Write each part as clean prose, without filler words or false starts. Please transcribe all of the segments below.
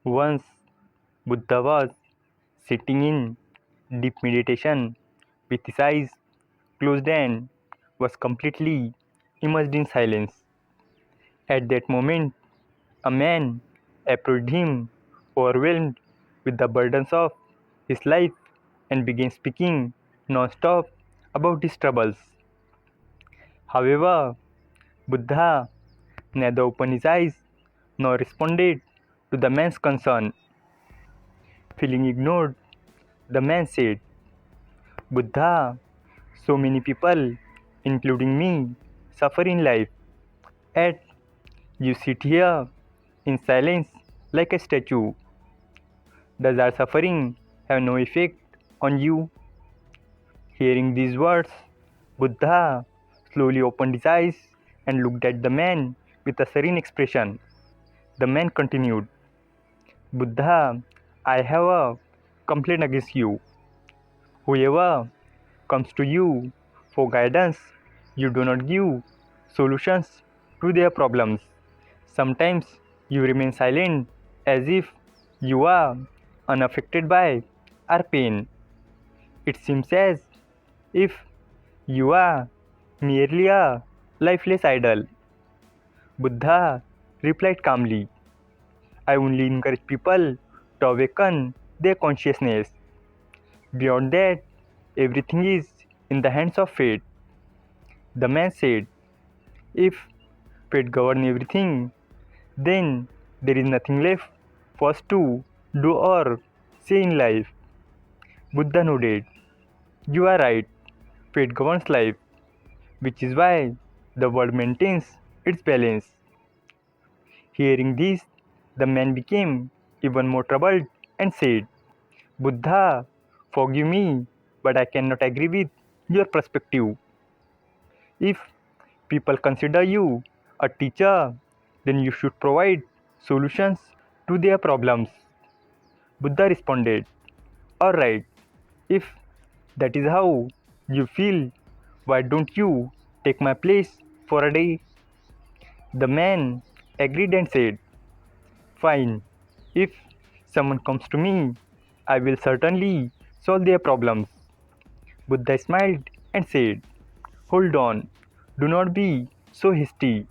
Once Buddha was sitting in deep meditation with his eyes closed and was completely immersed in silence. At that moment, a man approached him, overwhelmed with the burdens of his life, and began speaking non-stop about his troubles. However, Buddha neither opened his eyes nor responded to the man's concern. Feeling ignored, the man said, Buddha, so many people, including me, suffer in life. Yet you sit here in silence like a statue. Does our suffering have no effect on you? Hearing these words, Buddha slowly opened his eyes and looked at the man with a serene expression. The man continued, Buddha, I have a complaint against you. Whoever comes to you for guidance, you do not give solutions to their problems. Sometimes you remain silent as if you are unaffected by our pain. It seems as if you are merely a lifeless idol. Buddha replied calmly, I only encourage people to awaken their consciousness. Beyond that, everything is in the hands of fate. The man said, if fate governs everything, then there is nothing left for us to do or say in life. Buddha nodded, you are right, fate governs life, which is why the world maintains its balance. Hearing this, the man became even more troubled and said, Buddha, forgive me, but I cannot agree with your perspective. If people consider you a teacher, then you should provide solutions to their problems. Buddha responded, Alright, if that is how you feel, why don't you take my place for a day? The man agreed and said, Fine, if someone comes to me, I will certainly solve their problems. Buddha smiled and said, Hold on, do not be so hasty.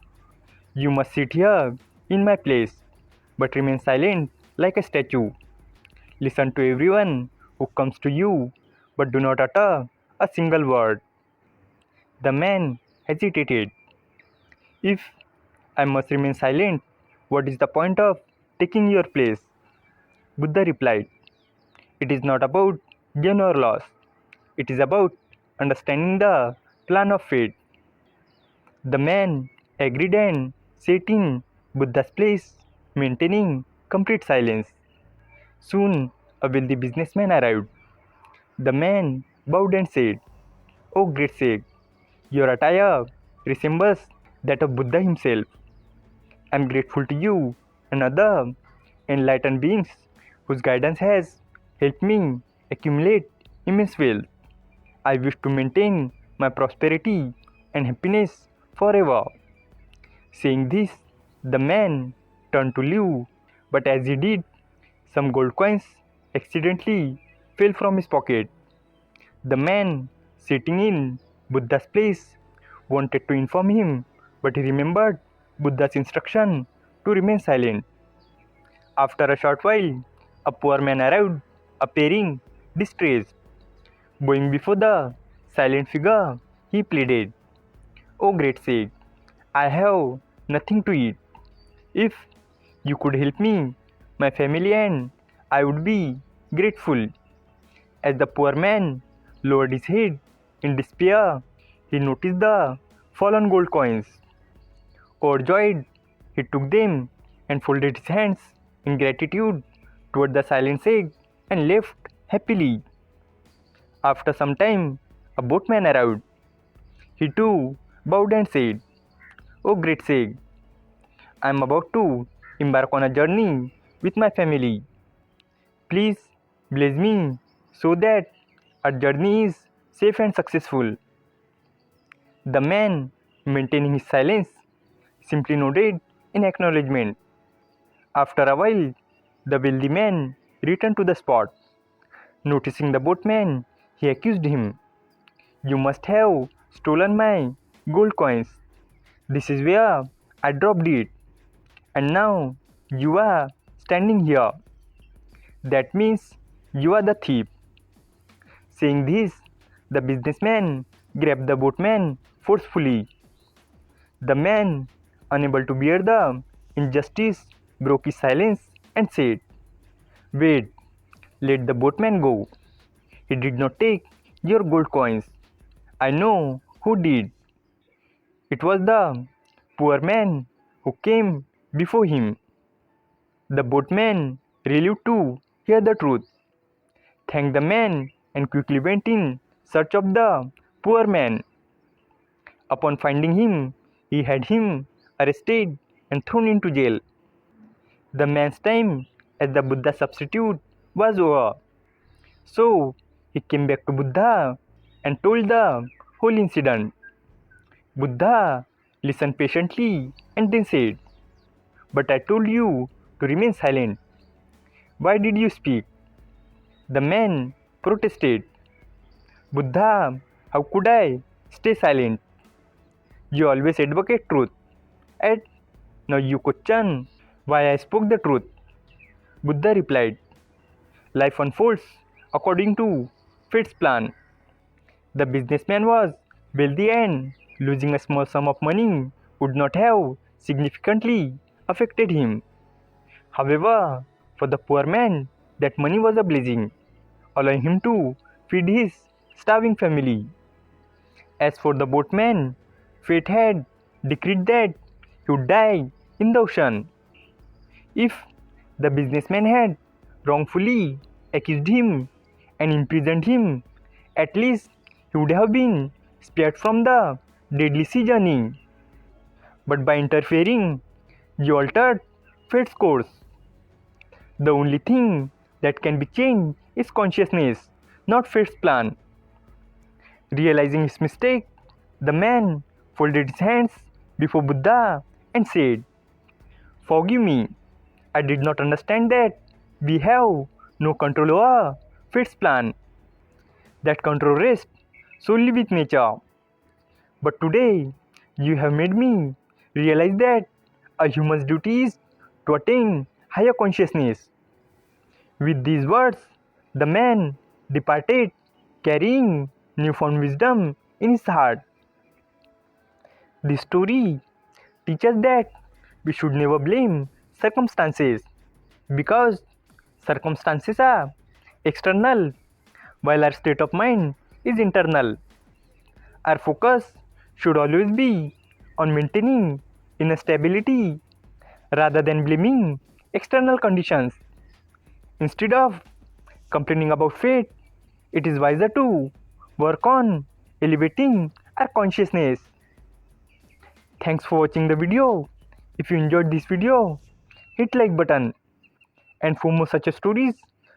You must sit here in my place, but remain silent like a statue. Listen to everyone who comes to you, but do not utter a single word. The man hesitated. If I must remain silent, what is the point of taking your place? Buddha replied, It is not about gain or loss. It is about understanding the plan of fate. The man agreed and sat in Buddha's place, maintaining complete silence. Soon, a wealthy businessman arrived. The man bowed and said, O great sage, your attire resembles that of Buddha himself. I am grateful to you and other enlightened beings whose guidance has helped me accumulate immense wealth. I wish to maintain my prosperity and happiness forever. Saying this, the man turned to leave, but as he did, some gold coins accidentally fell from his pocket. The man sitting in Buddha's place wanted to inform him, but he remembered Buddha's instruction to remain silent. After a short while, a poor man arrived, appearing distressed. Bowing before the silent figure, he pleaded, O great sage, I have nothing to eat. If you could help me, my family and I would be grateful. As the poor man lowered his head in despair, he noticed the fallen gold coins. Overjoyed, he took them and folded his hands in gratitude toward the silent sage and left happily. After some time, a boatman arrived. He too bowed and said, O great sage, I am about to embark on a journey with my family. Please bless me so that our journey is safe and successful. The man, maintaining his silence, simply nodded in acknowledgement. After a while, The wealthy man returned to the spot. Noticing the boatman, he accused him. You must have stolen my gold coins. This is where I dropped it. And now you are standing here. That means you are the thief. Saying this, the businessman grabbed the boatman forcefully. The man, unable to bear the injustice, broke his silence and said, Wait, let the boatman go. He did not take your gold coins. I know who did. It was the poor man who came before him. The boatman, relieved to hear the truth, thanked the man and quickly went in search of the poor man. Upon finding him, he had him arrested and thrown into jail. The man's time as the Buddha substitute was over. So he came back to Buddha and told the whole incident. Buddha listened patiently and then said, But I told you to remain silent. Why did you speak? The man protested. Buddha, how could I stay silent? You always advocate truth. And now you question why I spoke the truth. Buddha replied, Life unfolds according to fate's plan. The businessman was wealthy and losing a small sum of money would not have significantly affected him. However, for the poor man, that money was a blessing, allowing him to feed his starving family. As for the boatman, fate had decreed that he would die in the ocean. If the businessman had wrongfully accused him and imprisoned him, at least he would have been spared from the deadly sea journey. But by interfering, you altered fate's course. The only thing that can be changed is consciousness, not fate's plan. Realizing his mistake, the man folded his hands before Buddha and said, Forgive me, I did not understand that we have no control over fate's plan. That control rests solely with nature. But today, you have made me realize that a human's duty is to attain higher consciousness. With these words, the man departed, carrying newfound wisdom in his heart. This story teaches that we should never blame circumstances because circumstances are external while our state of mind is internal. Our focus should always be on maintaining inner stability rather than blaming external conditions. Instead of complaining about fate, it is wiser to work on elevating our consciousness. Thanks for watching the video. If you enjoyed this video, hit like button, and for more such stories,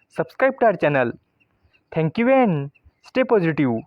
subscribe to our channel. Thank you and stay positive.